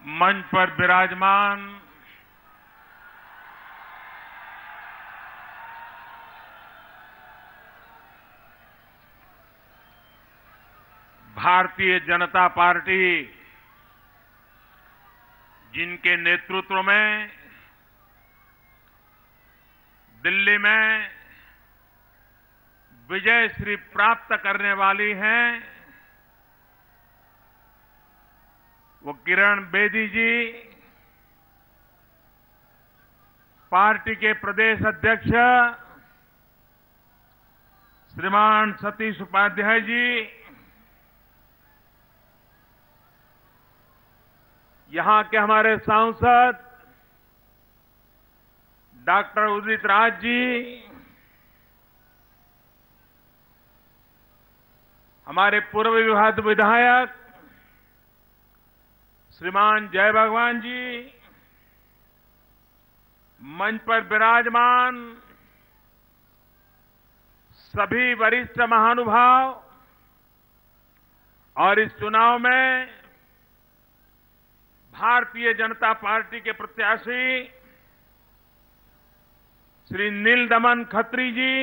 मंच पर विराजमान भारतीय जनता पार्टी, जिनके नेतृत्व में दिल्ली में विजय श्री प्राप्त करने वाली हैं, वो किरण बेदी जी, पार्टी के प्रदेश अध्यक्ष श्रीमान सतीश उपाध्याय जी, यहां के हमारे सांसद डॉक्टर उदित राज जी, हमारे पूर्व विधायक श्रीमान जय भगवान जी, मंच पर विराजमान सभी वरिष्ठ महानुभाव और इस चुनाव में भारतीय जनता पार्टी के प्रत्याशी श्री नील दमन खत्री जी,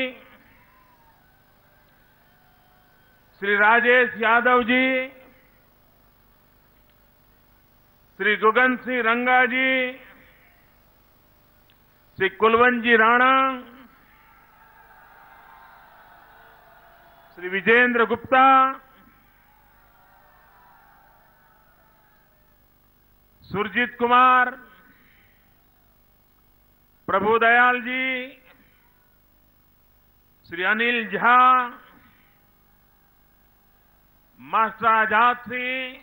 श्री राजेश यादव जी, श्री गुगन सिंह रंगा जी, श्री कुलवंत जी राणा, श्री विजेंद्र गुप्ता, सुरजीत कुमार, प्रभुदयाल जी, श्री अनिल झा, मास्टर आजाद सिंह,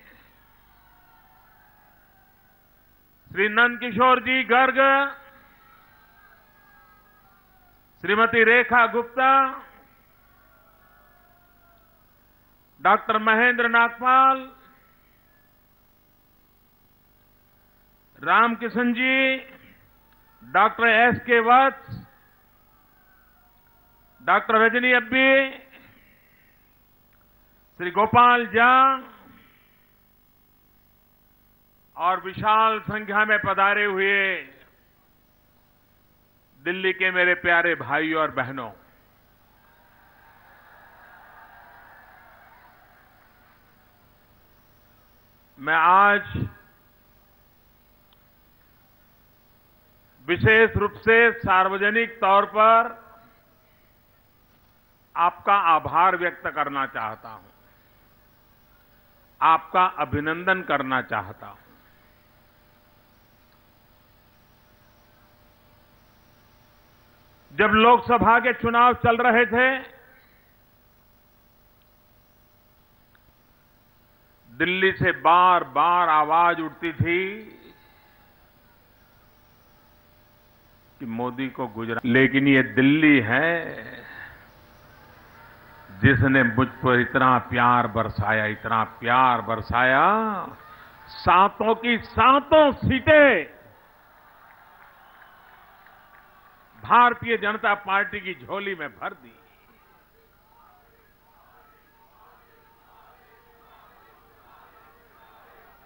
श्री नंदकिशोर जी गर्ग, श्रीमती रेखा गुप्ता, डॉक्टर महेंद्र नागपाल, रामकिशन जी, डॉक्टर एस.के. वत्स, डॉक्टर रजनी अब्बी, श्री गोपाल झा और विशाल संख्या में पधारे हुए दिल्ली के मेरे प्यारे भाइयों और बहनों, मैं आज विशेष रूप से सार्वजनिक तौर पर आपका आभार व्यक्त करना चाहता हूं, आपका अभिनंदन करना चाहता हूं। जब लोकसभा के चुनाव चल रहे थे, दिल्ली से बार बार आवाज उठती थी कि मोदी को गुजरात, लेकिन ये दिल्ली है जिसने मुझ पर इतना प्यार बरसाया, इतना प्यार बरसाया, सातों की सातों सीटें भारतीय जनता पार्टी की झोली में भर दी।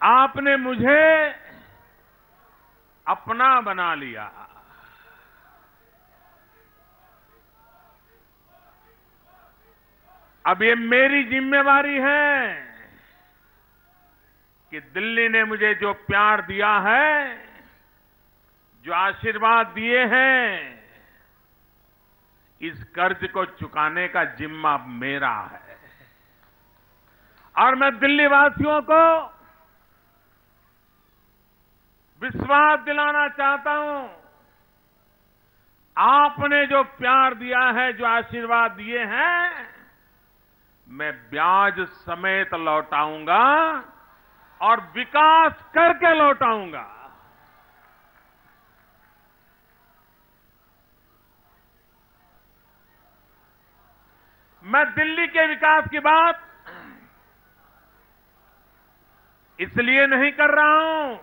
आपने मुझे अपना बना लिया। अब ये मेरी जिम्मेवारी है कि दिल्ली ने मुझे जो प्यार दिया है, जो आशीर्वाद दिए हैं, इस कर्ज को चुकाने का जिम्मा मेरा है। और मैं दिल्ली वासियों को विश्वास दिलाना चाहता हूं, आपने जो प्यार दिया है, जो आशीर्वाद दिए हैं, मैं ब्याज समेत लौटाऊंगा और विकास करके लौटाऊंगा। मैं दिल्ली के विकास की बात इसलिए नहीं कर रहा हूं,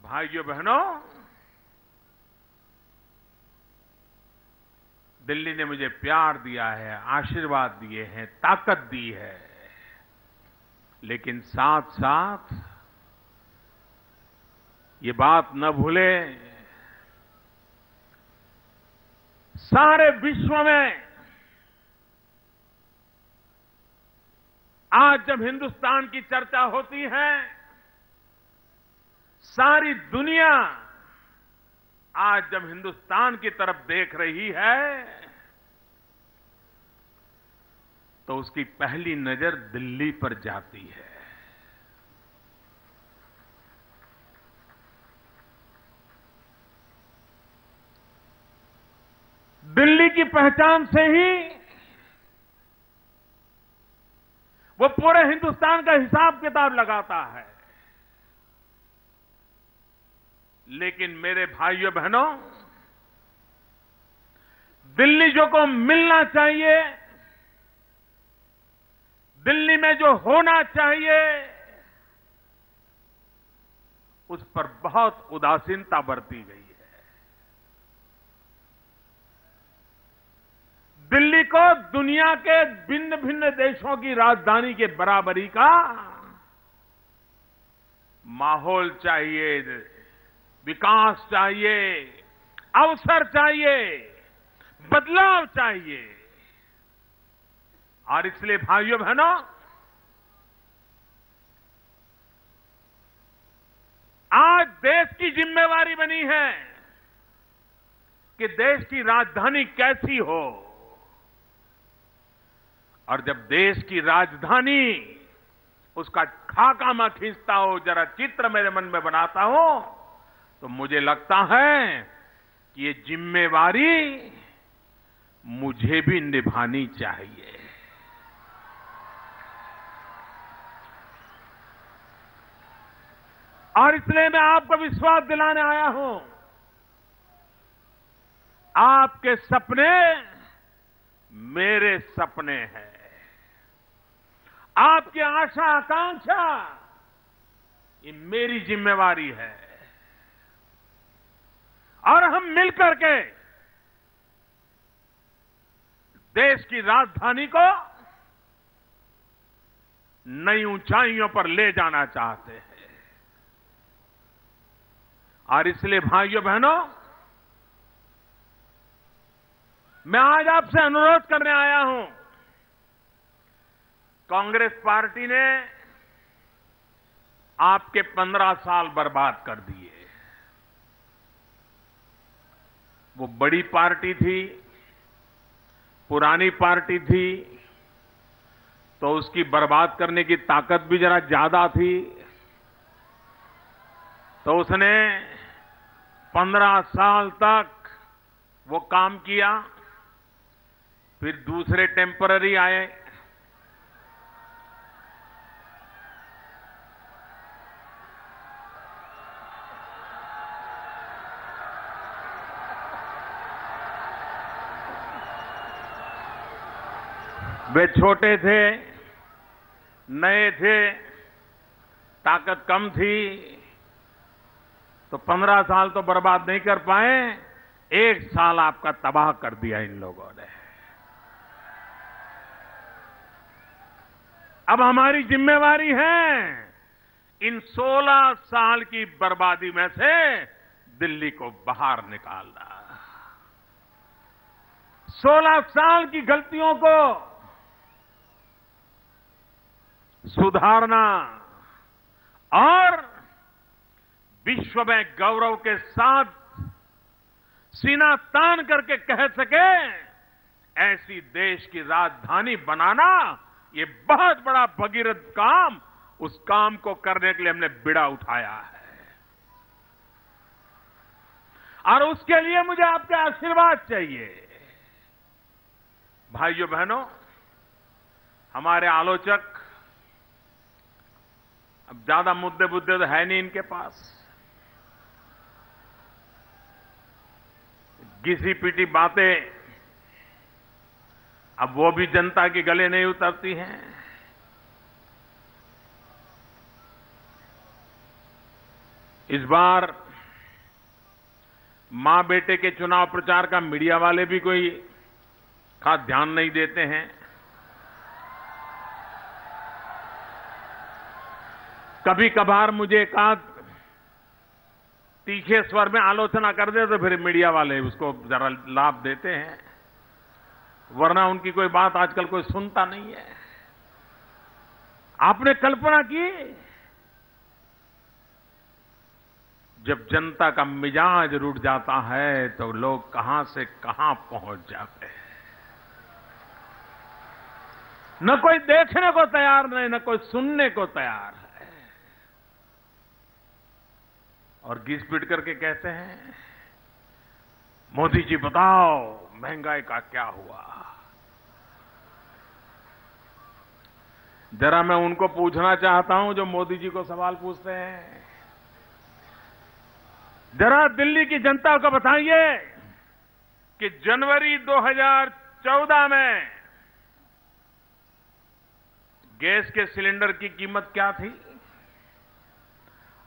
भाइयों बहनों, दिल्ली ने मुझे प्यार दिया है, आशीर्वाद दिए हैं, ताकत दी है, लेकिन साथ साथ ये बात न भूले, सारे विश्व में आज जब हिंदुस्तान की चर्चा होती है, सारी दुनिया आज जब हिंदुस्तान की तरफ देख रही है, तो उसकी पहली नजर दिल्ली पर जाती है। दिल्ली की पहचान से ही वो पूरे हिंदुस्तान का हिसाब किताब लगाता है। लेकिन मेरे भाइयों बहनों, दिल्ली जो को मिलना चाहिए, दिल्ली में जो होना चाहिए, उस पर बहुत उदासीनता बरती गई है। दिल्ली को दुनिया के भिन्न भिन्न देशों की राजधानी के बराबरी का माहौल चाहिए, विकास चाहिए, अवसर चाहिए, बदलाव चाहिए। और इसलिए भाइयों बहनों, आज देश की जिम्मेवारी बनी है कि देश की राजधानी कैसी हो। और जब देश की राजधानी उसका खाका मैं खींचता हूं, जरा चित्र मेरे मन में बनाता हूं, तो मुझे लगता है कि ये जिम्मेवारी मुझे भी निभानी चाहिए। और इसलिए मैं आपको विश्वास दिलाने आया हूं, आपके सपने मेरे सपने हैं, आपकी आशा आकांक्षा ये मेरी जिम्मेवारी है। और हम मिलकर के देश की राजधानी को नई ऊंचाइयों पर ले जाना चाहते हैं। और इसलिए भाइयों बहनों, मैं आज आपसे अनुरोध करने आया हूं, कांग्रेस पार्टी ने आपके 15 साल बर्बाद कर दिए। वो बड़ी पार्टी थी, पुरानी पार्टी थी, तो उसकी बर्बाद करने की ताकत भी जरा ज्यादा थी। तो उसने 15 साल तक वो काम किया। फिर दूसरे टेम्पररी आए, वे छोटे थे, नए थे, ताकत कम थी, तो 15 साल तो बर्बाद नहीं कर पाए। 1 साल आपका तबाह कर दिया इन लोगों ने। अब हमारी जिम्मेवारी है इन 16 साल की बर्बादी में से दिल्ली को बाहर निकालना, 16 साल की गलतियों को सुधारना और विश्व में गौरव के साथ सीना तान करके कह सके ऐसी देश की राजधानी बनाना, ये बहुत बड़ा भगीरथ काम, उस काम को करने के लिए हमने बिड़ा उठाया है। और उसके लिए मुझे आपका आशीर्वाद चाहिए। भाइयों बहनों, हमारे आलोचक, अब ज्यादा मुद्दे तो है नहीं इनके पास, घिसी पीटी बातें अब वो भी जनता के गले नहीं उतरती हैं। इस बार मां बेटे के चुनाव प्रचार का मीडिया वाले भी कोई खास ध्यान नहीं देते हैं। कभी कभार मुझे एक आध तीखे स्वर में आलोचना कर दे तो फिर मीडिया वाले उसको जरा लाभ देते हैं, वरना उनकी कोई बात आजकल कोई सुनता नहीं है। आपने कल्पना की, जब जनता का मिजाज रूठ जाता है तो लोग कहां से कहां पहुंच जाते हैं। न कोई देखने को तैयार नहीं, न कोई सुनने को तैयार है, और घिस पिट करके कहते हैं मोदी जी बताओ महंगाई का क्या हुआ। जरा मैं उनको पूछना चाहता हूं जो मोदी जी को सवाल पूछते हैं, जरा दिल्ली की जनता को बताइए कि जनवरी 2014 में गैस के सिलेंडर की कीमत क्या थी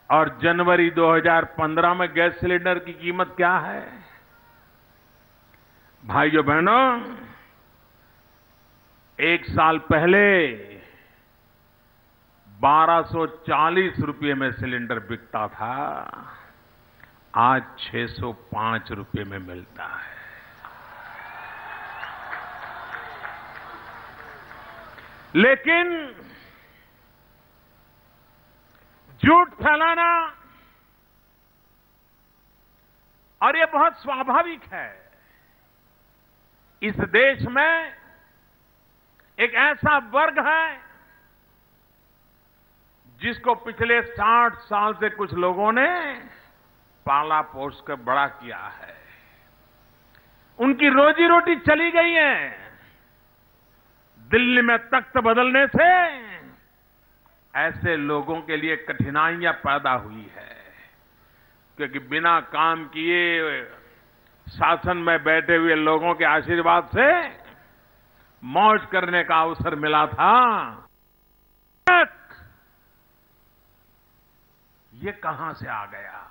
और जनवरी 2015 में गैस सिलेंडर की कीमत क्या है। भाइयों बहनों, एक साल पहले 1240 रुपये में सिलेंडर बिकता था, आज 605 रुपये में मिलता है। लेकिन झूठ फैलाना, और ये बहुत स्वाभाविक है, इस देश में एक ऐसा वर्ग है जिसको पिछले 60 साल से कुछ लोगों ने पाला पोस कर बड़ा किया है। उनकी रोजी रोटी चली गई है। दिल्ली में तख्त बदलने से ऐसे लोगों के लिए कठिनाइयां पैदा हुई है, क्योंकि बिना काम किए शासन में बैठे हुए लोगों के आशीर्वाद से मौज करने का अवसर मिला था। ये कहां से आ गया,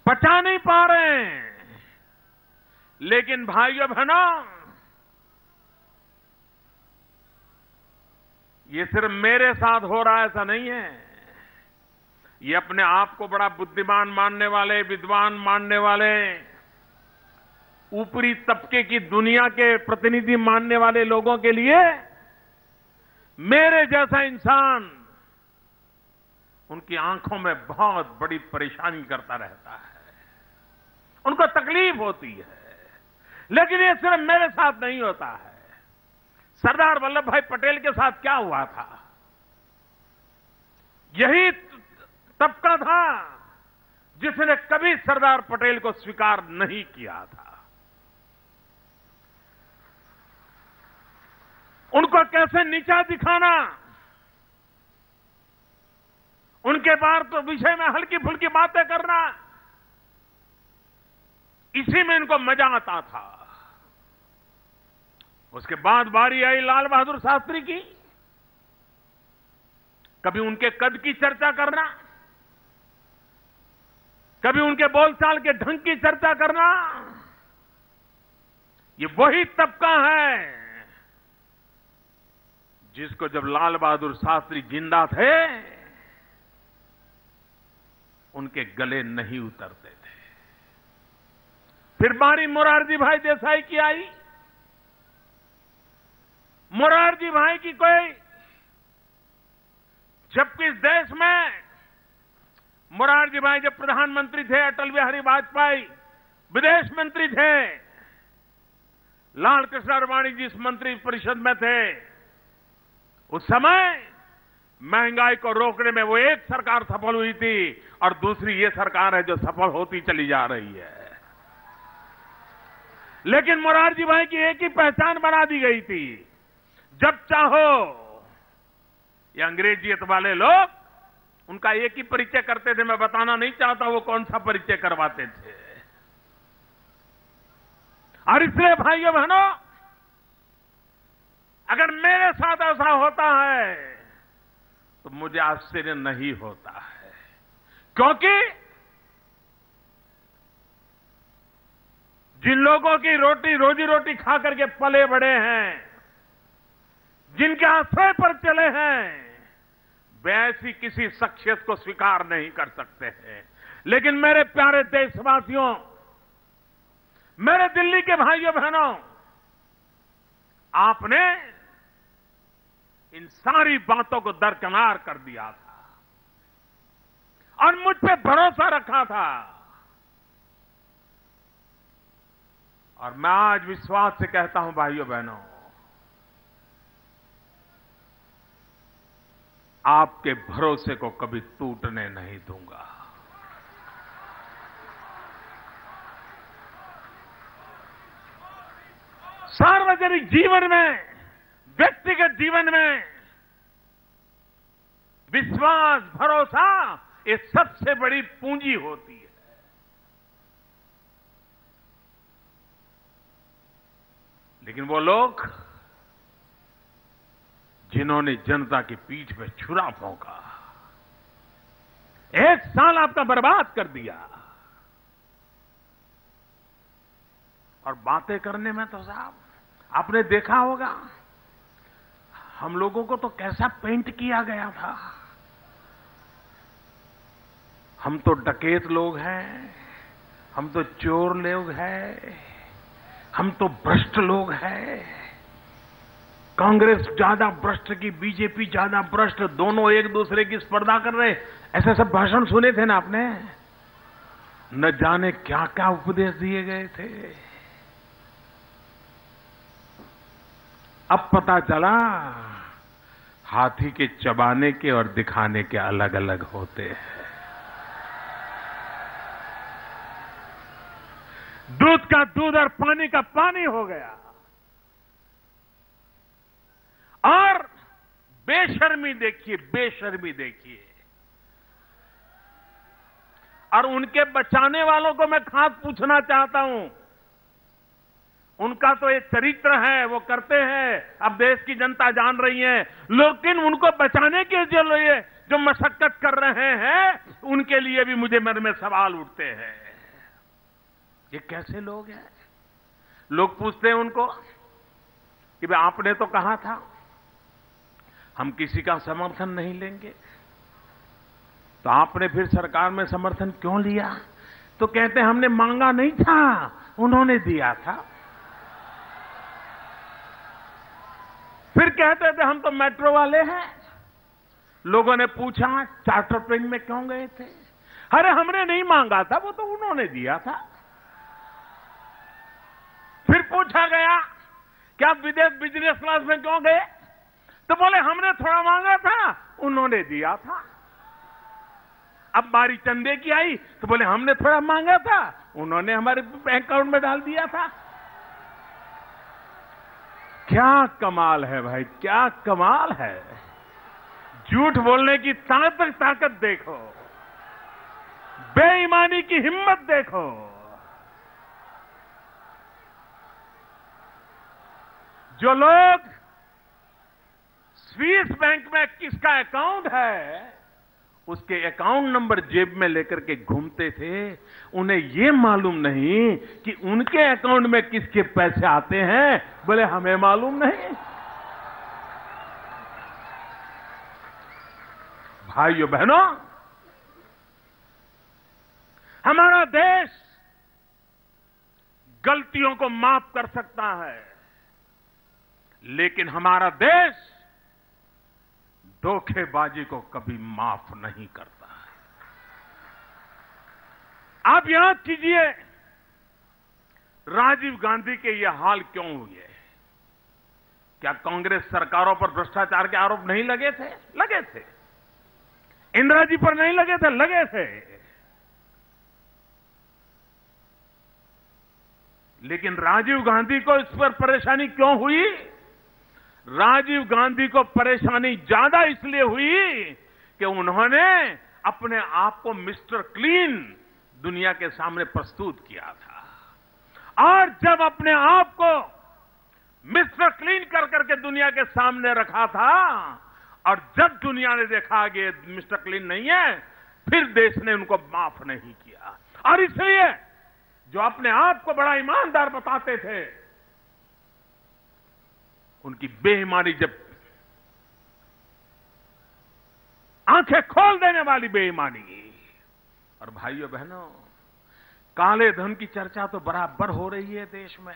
पचा नहीं पा रहे हैं। लेकिन भाइयों बहनों, ये सिर्फ मेरे साथ हो रहा है ऐसा नहीं है। ये अपने आप को बड़ा बुद्धिमान मानने वाले, विद्वान मानने वाले, ऊपरी तबके की दुनिया के प्रतिनिधि मानने वाले लोगों के लिए मेरे जैसा इंसान उनकी आंखों में बहुत बड़ी परेशानी करता रहता है, उनको तकलीफ होती है। लेकिन ये सिर्फ मेरे साथ नहीं होता है। सरदार वल्लभ भाई पटेल के साथ क्या हुआ था? यही तबका था जिसने कभी सरदार पटेल को स्वीकार नहीं किया था। उनको कैसे नीचा दिखाना, उनके बारे तो विषय में हल्की फुल्की बातें करना, इसी में इनको मजा आता था। उसके बाद बारी आई लाल बहादुर शास्त्री की। कभी उनके कद की चर्चा करना, कभी उनके बोलचाल के ढंग की चर्चा करना। ये वही तबका है जिसको जब लाल बहादुर शास्त्री जिंदा थे उनके गले नहीं उतरते थे। फिर बारी मोरारजी भाई देसाई की आई। मोरारजी भाई की कोई, जबकि इस देश में मोरारजी भाई जब प्रधानमंत्री थे, अटल बिहारी वाजपेयी विदेश मंत्री थे, लाल कृष्ण आडवाणी जिस मंत्री परिषद में थे, उस समय महंगाई को रोकने में वो एक सरकार सफल हुई थी और दूसरी ये सरकार है जो सफल होती चली जा रही है। लेकिन मोरारजी भाई की एक ही पहचान बना दी गई थी, जब चाहो ये अंग्रेजियत वाले लोग उनका एक ही परिचय करते थे। मैं बताना नहीं चाहता वो कौन सा परिचय करवाते थे। और इसलिए भाइयों बहनों, अगर मेरे साथ ऐसा होता है तो मुझे आश्चर्य नहीं होता है, क्योंकि जिन लोगों की रोजी रोटी खा करके पले बड़े हैं, जिनके आश्रय पर चले हैं, वे ऐसी किसी शख्सियत को स्वीकार नहीं कर सकते हैं। लेकिन मेरे प्यारे देशवासियों, मेरे दिल्ली के भाइयों बहनों, आपने इन सारी बातों को दरकिनार कर दिया था और मुझ पे भरोसा रखा था। और मैं आज विश्वास से कहता हूं भाइयों बहनों, आपके भरोसे को कभी टूटने नहीं दूंगा। सार्वजनिक जीवन में, व्यक्तिगत जीवन में विश्वास, भरोसा ये सबसे बड़ी पूंजी होती है। लेकिन वो लोग जिन्होंने जनता की पीठ पे छुरा भोंका, 1 साल आपका बर्बाद कर दिया। और बातें करने में तो साहब आपने देखा होगा, हम लोगों को तो कैसा पेंट किया गया था। हम तो डकैत लोग हैं, हम तो चोर लोग हैं, हम तो भ्रष्ट लोग हैं। कांग्रेस ज्यादा भ्रष्ट की बीजेपी ज्यादा भ्रष्ट, दोनों एक दूसरे की स्पर्धा कर रहे, ऐसे सब भाषण सुने थे ना आपने। न जाने क्या क्या उपदेश दिए गए थे। अब पता चला हाथी के चबाने के और दिखाने के अलग अलग होते हैं। दूध का दूध और पानी का पानी हो गया। और बेशर्मी देखिए, बेशर्मी देखिए। और उनके बचाने वालों को मैं खास पूछना चाहता हूं, उनका तो ये चरित्र है, वो करते हैं, अब देश की जनता जान रही है। लेकिन उनको बचाने के लिए जो मशक्कत कर रहे हैं, उनके लिए भी मुझे मन में सवाल उठते हैं। ये कैसे लोग हैं? लोग पूछते हैं उनको कि भाई आपने तो कहा था हम किसी का समर्थन नहीं लेंगे, तो आपने फिर सरकार में समर्थन क्यों लिया? तो कहते हैं हमने मांगा नहीं था, उन्होंने दिया था। फिर कहते थे हम तो मेट्रो वाले हैं। लोगों ने पूछा चार्टर प्लेन में क्यों गए थे? अरे हमने नहीं मांगा था, वो तो उन्होंने दिया था। फिर पूछा गया कि आप विदेश बिजनेस क्लास में क्यों गए? तो बोले हमने थोड़ा मांगा था, उन्होंने दिया था। अब बारी चंदे की आई तो बोले हमने थोड़ा मांगा था, उन्होंने हमारे बैंक अकाउंट में डाल दिया था। क्या कमाल है भाई, क्या कमाल है। झूठ बोलने की ताकत देखो, बेईमानी की हिम्मत देखो। जो लोग स्विस बैंक में किसका अकाउंट है, उसके अकाउंट नंबर जेब में लेकर के घूमते थे, उन्हें यह मालूम नहीं कि उनके अकाउंट में किसके पैसे आते हैं। बोले हमें मालूम नहीं। भाइयों बहनों, हमारा देश गलतियों को माफ कर सकता है, लेकिन हमारा देश धोखेबाजी को कभी माफ नहीं करता है। आप याद कीजिए राजीव गांधी के ये हाल क्यों हुए? क्या कांग्रेस सरकारों पर भ्रष्टाचार के आरोप नहीं लगे थे? लगे थे। इंदिरा जी पर नहीं लगे थे? लगे थे। लेकिन राजीव गांधी को इस पर परेशानी क्यों हुई? राजीव गांधी को परेशानी ज्यादा इसलिए हुई कि उन्होंने अपने आप को मिस्टर क्लीन दुनिया के सामने प्रस्तुत किया था। और जब अपने आप को मिस्टर क्लीन कर करके दुनिया के सामने रखा था, और जब दुनिया ने देखा कि मिस्टर क्लीन नहीं है, फिर देश ने उनको माफ नहीं किया। और इसलिए जो अपने आप को बड़ा ईमानदार बताते थे, उनकी बेईमानी जब आंखें खोल देने वाली बेईमानी। और भाइयों बहनों, काले धन की चर्चा तो बराबर हो रही है देश में।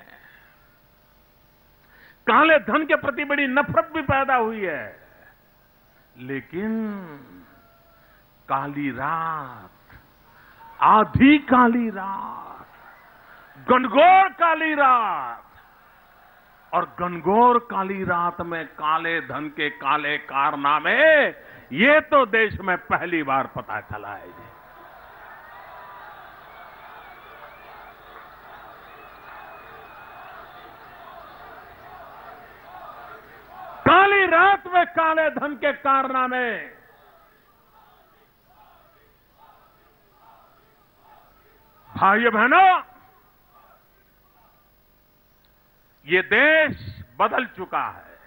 काले धन के प्रति बड़ी नफरत भी पैदा हुई है। लेकिन काली रात, आधी काली रात, घनघोर काली रात, और घनघोर काली रात में काले धन के काले कारनामे, ये तो देश में पहली बार पता चला है। काली रात में काले धन के कारनामे। भाइयों बहनों, ये देश बदल चुका है।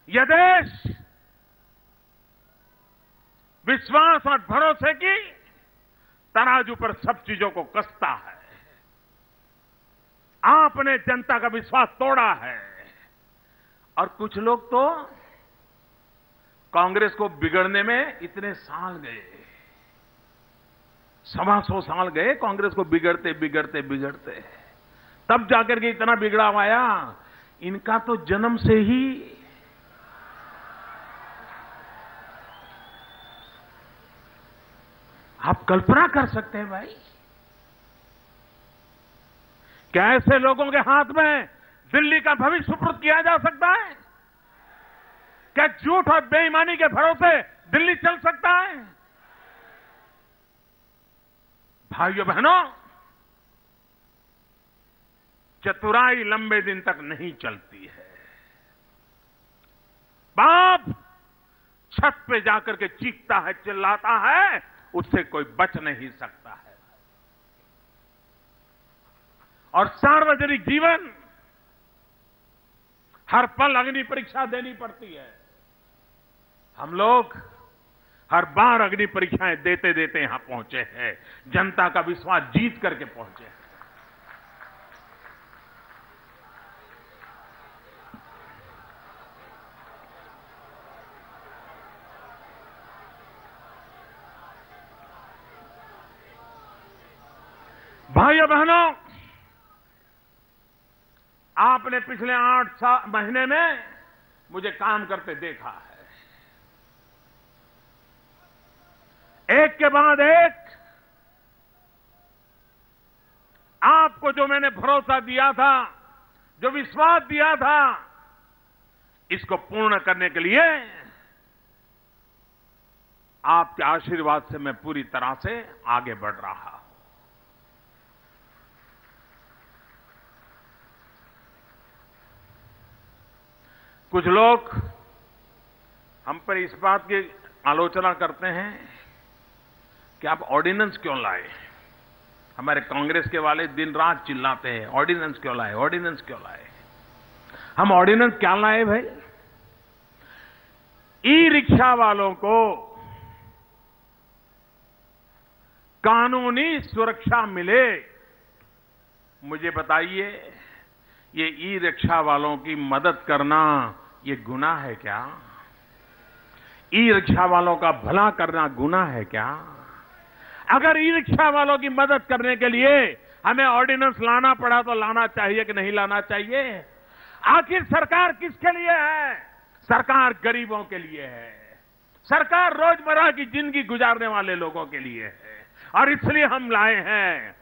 ये देश विश्वास और भरोसे की तराजू पर सब चीजों को कसता है। आपने जनता का विश्वास तोड़ा है। और कुछ लोग तो कांग्रेस को बिगड़ने में इतने साल गए, 125 साल गए कांग्रेस को बिगड़ते बिगड़ते बिगड़ते, तब जाकर के इतना बिगड़ाव आया। इनका तो जन्म से ही आप कल्पना कर सकते हैं भाई, क्या ऐसे लोगों के हाथ में दिल्ली का भविष्य सुपुर्द किया जा सकता है? क्या झूठ और बेईमानी के भरोसे दिल्ली चल सकता है? भाइयों बहनों, चतुराई लंबे दिन तक नहीं चलती है। बाप छत पे जाकर के चीखता है, चिल्लाता है, उससे कोई बच नहीं सकता है। और सार्वजनिक जीवन हर पल अग्नि परीक्षा देनी पड़ती है। हम लोग हर बार अग्नि परीक्षाएं देते देते यहां पहुंचे हैं, जनता का विश्वास जीत करके पहुंचे हैं। भाइयों बहनों, आपने पिछले 8 महीने में मुझे काम करते देखा है। एक के बाद एक आपको जो मैंने भरोसा दिया था, जो विश्वास दिया था, इसको पूर्ण करने के लिए आपके आशीर्वाद से मैं पूरी तरह से आगे बढ़ रहा हूं। कुछ लोग हम पर इस बात की आलोचना करते हैं कि आप ऑर्डिनेंस क्यों लाए। हमारे कांग्रेस के वाले दिन रात चिल्लाते हैं, ऑर्डिनेंस क्यों लाए, ऑर्डिनेंस क्यों लाए। हम ऑर्डिनेंस क्या लाए भाई? ई रिक्शा वालों को कानूनी सुरक्षा मिले। मुझे बताइए, ये ई रिक्शा वालों की मदद करना ये गुनाह है क्या? ई रिक्शा वालों का भला करना गुनाह है क्या? अगर ई रिक्शा वालों की मदद करने के लिए हमें ऑर्डिनेंस लाना पड़ा तो लाना चाहिए कि नहीं लाना चाहिए? आखिर सरकार किसके लिए है? सरकार गरीबों के लिए है। सरकार रोजमर्रा की जिंदगी गुजारने वाले लोगों के लिए है। और इसलिए हम लाए हैं।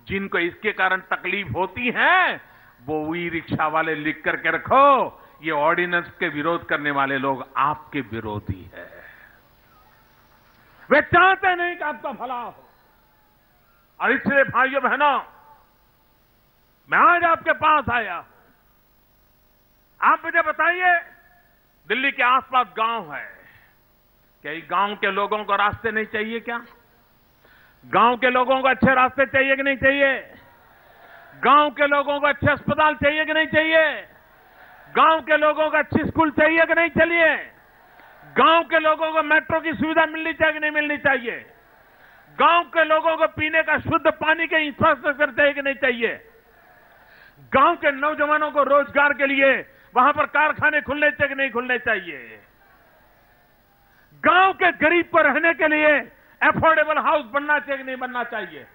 जिनको इसके कारण तकलीफ होती है वो ई रिक्शा वाले लिख करके रखो, ये ऑर्डिनेंस के विरोध करने वाले लोग आपके विरोधी है। वे चाहते नहीं कि आपका भला हो। और इसलिए भाइयों बहनों, मैं आज आपके पास आया हूं। आप मुझे बताइए, दिल्ली के आसपास गांव है, क्या गांव के लोगों को रास्ते नहीं चाहिए क्या? गांव के लोगों को अच्छे रास्ते चाहिए कि नहीं चाहिए? गांव के लोगों को अच्छे अस्पताल चाहिए कि नहीं चाहिए? गांव के लोगों को अच्छी स्कूल चाहिए कि नहीं चाहिए? गांव के लोगों को मेट्रो की सुविधा मिलनी चाहिए कि नहीं मिलनी चाहिए? गांव के लोगों को पीने का शुद्ध पानी के इंफ्रास्ट्रक्चर चाहिए कि नहीं चाहिए? गांव के नौजवानों को रोजगार के लिए वहां पर कारखाने खुलने चाहिए कि नहीं खुलने चाहिए? गांव के गरीब को रहने के लिए अफोर्डेबल हाउस बनना चाहिए कि नहीं बनना चाहिए?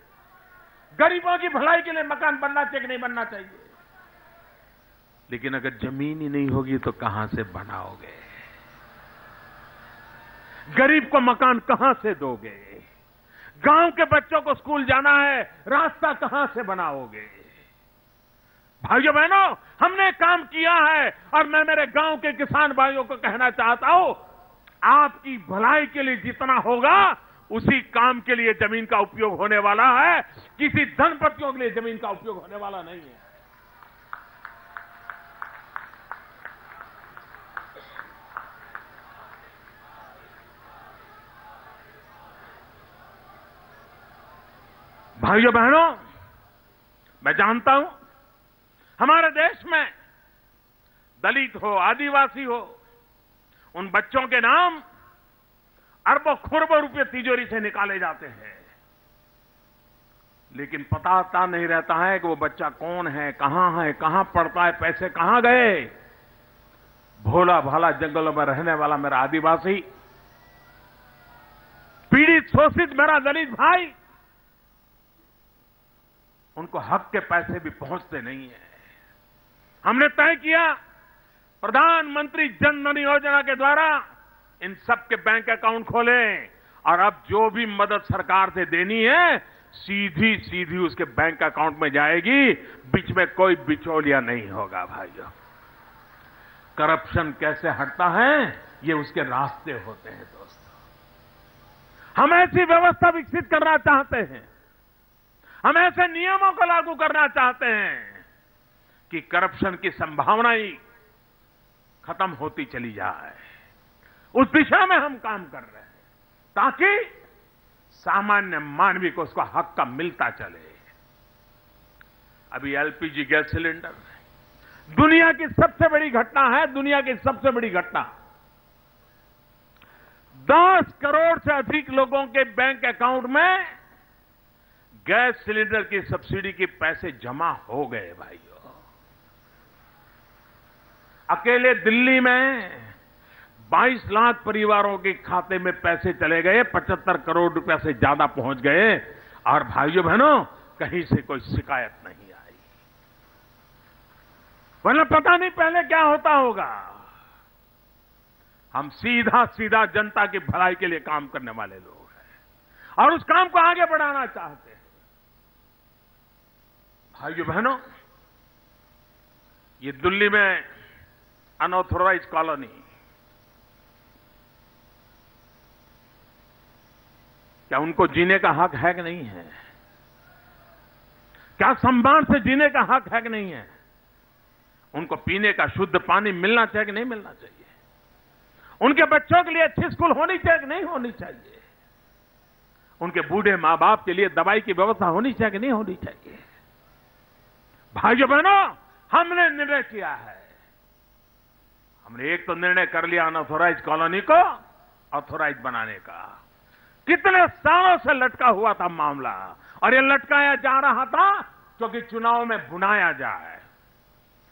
गरीबों की भलाई के लिए मकान बनना चाहिए कि नहीं बनना चाहिए? लेकिन अगर जमीन ही नहीं होगी तो कहां से बनाओगे? गरीब को मकान कहां से दोगे? गांव के बच्चों को स्कूल जाना है, रास्ता कहां से बनाओगे? भाइयों बहनों, हमने काम किया है और मैं मेरे गांव के किसान भाइयों को कहना चाहता हूं, आपकी भलाई के लिए जितना होगा उसी काम के लिए जमीन का उपयोग होने वाला है। किसी धनपतियों के लिए जमीन का उपयोग होने वाला नहीं है। भाइयों बहनों, मैं जानता हूं हमारे देश में दलित हो, आदिवासी हो, उन बच्चों के नाम अरबों खरबों रुपए तिजोरी से निकाले जाते हैं, लेकिन पता नहीं रहता है कि वो बच्चा कौन है, कहां पढ़ता है, पैसे कहां गए। भोला भाला जंगलों में रहने वाला मेरा आदिवासी, पीड़ित शोषित मेरा दलित भाई, उनको हक के पैसे भी पहुंचते नहीं है। हमने तय किया प्रधानमंत्री जन धन योजना के द्वारा इन सबके बैंक अकाउंट खोलें और अब जो भी मदद सरकार से देनी है सीधी सीधी उसके बैंक अकाउंट में जाएगी, बीच में कोई बिचौलिया नहीं होगा। भाइयों, करप्शन कैसे हटता है, ये उसके रास्ते होते हैं। दोस्तों, हम ऐसी व्यवस्था विकसित करना चाहते हैं, हम ऐसे नियमों को लागू करना चाहते हैं कि करप्शन की संभावना ही खत्म होती चली जाए। उस दिशा में हम काम कर रहे हैं ताकि सामान्य मानवी को उसका हक का मिलता चले। अभी एलपीजी गैस सिलेंडर दुनिया की सबसे बड़ी घटना है, दुनिया की सबसे बड़ी घटना। 10 करोड़ से अधिक लोगों के बैंक अकाउंट में गैस सिलेंडर की सब्सिडी के पैसे जमा हो गए। भाइयों, अकेले दिल्ली में 22 लाख परिवारों के खाते में पैसे चले गए, 75 करोड़ रुपए से ज्यादा पहुंच गए और भाइयों बहनों कहीं से कोई शिकायत नहीं आई। वरना पता नहीं पहले क्या होता होगा। हम सीधा सीधा जनता की भलाई के लिए काम करने वाले लोग हैं और उस काम को आगे बढ़ाना चाहते हैं। भाइयों बहनों, ये दिल्ली में अनऑथोराइज कॉलोनी, क्या उनको जीने का हक है कि नहीं है? क्या सम्मान से जीने का हक है कि नहीं है? उनको पीने का शुद्ध पानी मिलना चाहिए कि नहीं मिलना चाहिए? उनके बच्चों के लिए अच्छी स्कूल होनी चाहिए कि नहीं होनी चाहिए? उनके बूढ़े मां बाप के लिए दवाई की व्यवस्था होनी चाहिए कि नहीं होनी चाहिए? भाइयों बहनों, हमने निर्णय किया है। हमने एक तो निर्णय कर लिया अनऑथोराइज कॉलोनी को ऑथोराइज बनाने का। कितने सालों से लटका हुआ था मामला और ये लटकाया जा रहा था क्योंकि चुनाव में भुनाया जाए,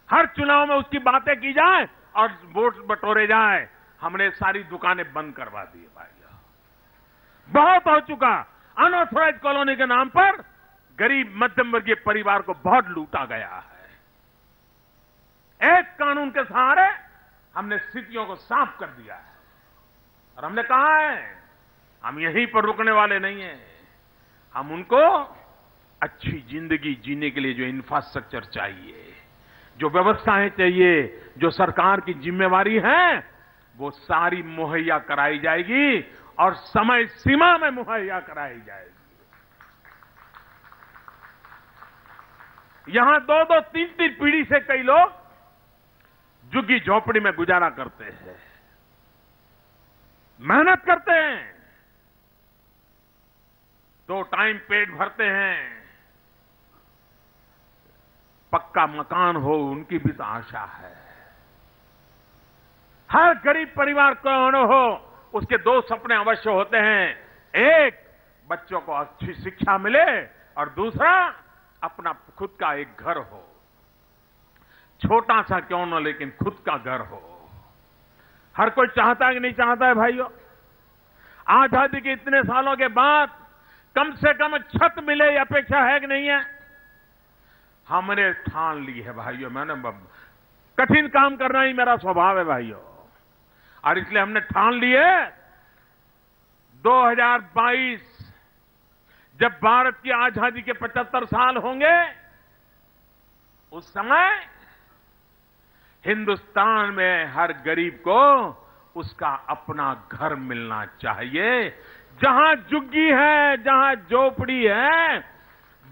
हर चुनाव में उसकी बातें की जाए और वोट बटोरे जाए। हमने सारी दुकानें बंद करवा दी। भाइयों, बहुत हो चुका। अनऑथोराइज कॉलोनी के नाम पर गरीब मध्यम वर्गीय परिवार को बहुत लूटा गया है। एक कानून के सहारे हमने स्थितियों को साफ कर दिया है और हमने कहा है हम यहीं पर रुकने वाले नहीं हैं। हम उनको अच्छी जिंदगी जीने के लिए जो इंफ्रास्ट्रक्चर चाहिए, जो व्यवस्थाएं चाहिए, जो सरकार की जिम्मेवारी है, वो सारी मुहैया कराई जाएगी और समय सीमा में मुहैया कराई जाएगी। यहां 2-2, 3-3 पीढ़ी से कई लोग झुग्गी झोपड़ी में गुजारा करते हैं, मेहनत करते हैं, 2 टाइम पेट भरते हैं। पक्का मकान हो उनकी भी तो आशा है। हर गरीब परिवार कौन हो उसके 2 सपने अवश्य होते हैं। एक, बच्चों को अच्छी शिक्षा मिले और दूसरा, अपना खुद का एक घर हो, छोटा सा क्यों न लेकिन खुद का घर हो। हर कोई चाहता है कि नहीं चाहता है भाइयों? आजादी के इतने सालों के बाद कम से कम छत मिले ये अपेक्षा है कि नहीं है? हमने ठान ली है भाइयों, मैंने कठिन काम करना ही मेरा स्वभाव है भाइयों, और इसलिए हमने ठान ली है 2022 जब भारत की आजादी के 75 साल होंगे, उस समय हिंदुस्तान में हर गरीब को उसका अपना घर मिलना चाहिए। जहां झुग्गी है, जहां झोपड़ी है,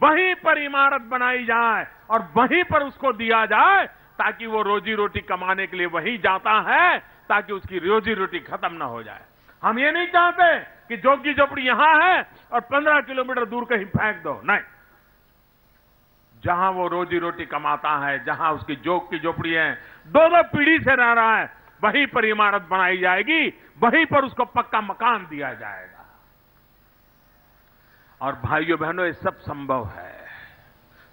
वहीं पर इमारत बनाई जाए और वहीं पर उसको दिया जाए, ताकि वो रोजी रोटी कमाने के लिए वहीं जाता है, ताकि उसकी रोजी रोटी खत्म ना हो जाए। हम ये नहीं चाहते कि झुग्गी झोपड़ी यहां है और 15 किलोमीटर दूर कहीं फेंक दो, नहीं। जहां वो रोजी रोटी कमाता है, जहां उसकी जोग की झोपड़ी है, 2-2 पीढ़ी से रह रहा है, वहीं पर इमारत बनाई जाएगी, वहीं पर उसको पक्का मकान दिया जाएगा। और भाइयों बहनों, ये सब संभव है,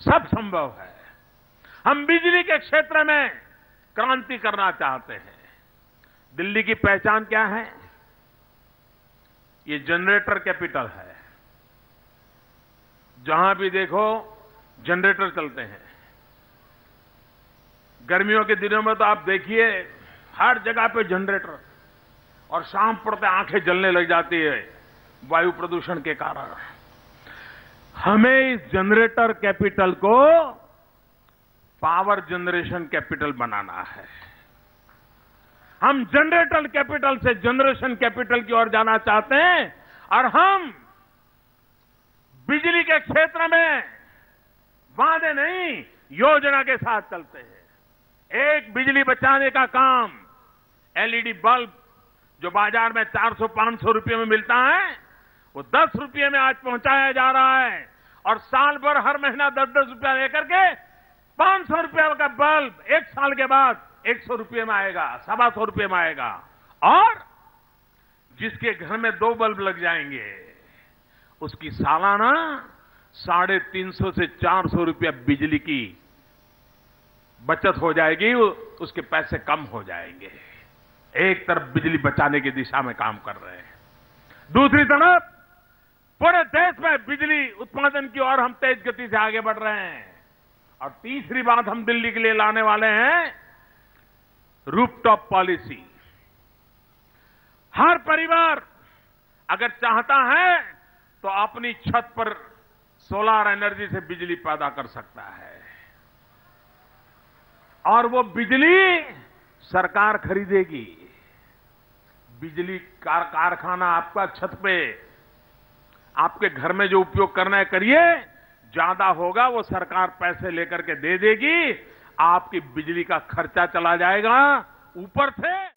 सब संभव है। हम बिजली के क्षेत्र में क्रांति करना चाहते हैं। दिल्ली की पहचान क्या है? ये जनरेटर कैपिटल है। जहां भी देखो जनरेटर चलते हैं। गर्मियों के दिनों में तो आप देखिए हर जगह पे जनरेटर, और शाम पड़ते आंखें जलने लग जाती है वायु प्रदूषण के कारण। हमें इस जनरेटर कैपिटल को पावर जनरेशन कैपिटल बनाना है। हम जनरेटर कैपिटल से जनरेशन कैपिटल की ओर जाना चाहते हैं, और हम बिजली के क्षेत्र में वादे नहीं, योजना के साथ चलते हैं। एक बिजली बचाने का काम, एलईडी बल्ब जो बाजार में 400-500 रुपए में मिलता है, वो 10 रुपये में आज पहुंचाया जा रहा है, और साल भर हर महीना 10-10 रुपया लेकर के 500 रुपये का बल्ब एक साल के बाद 100 रुपये में आएगा, 125 रुपये में आएगा। और जिसके घर में 2 बल्ब लग जाएंगे, उसकी सालाना 350 से 400 रुपया बिजली की बचत हो जाएगी, उसके पैसे कम हो जाएंगे। एक तरफ बिजली बचाने की दिशा में काम कर रहे हैं, दूसरी तरफ पूरे देश में बिजली उत्पादन की ओर हम तेज गति से आगे बढ़ रहे हैं। और तीसरी बात हम दिल्ली के लिए लाने वाले हैं, रूफटॉप पॉलिसी। हर परिवार अगर चाहता है तो अपनी छत पर सोलर एनर्जी से बिजली पैदा कर सकता है, और वो बिजली सरकार खरीदेगी। बिजली कारखाना आपका छत पे, आपके घर में जो उपयोग करना है करिए, ज्यादा होगा वो सरकार पैसे लेकर के दे देगी, आपकी बिजली का खर्चा चला जाएगा ऊपर से।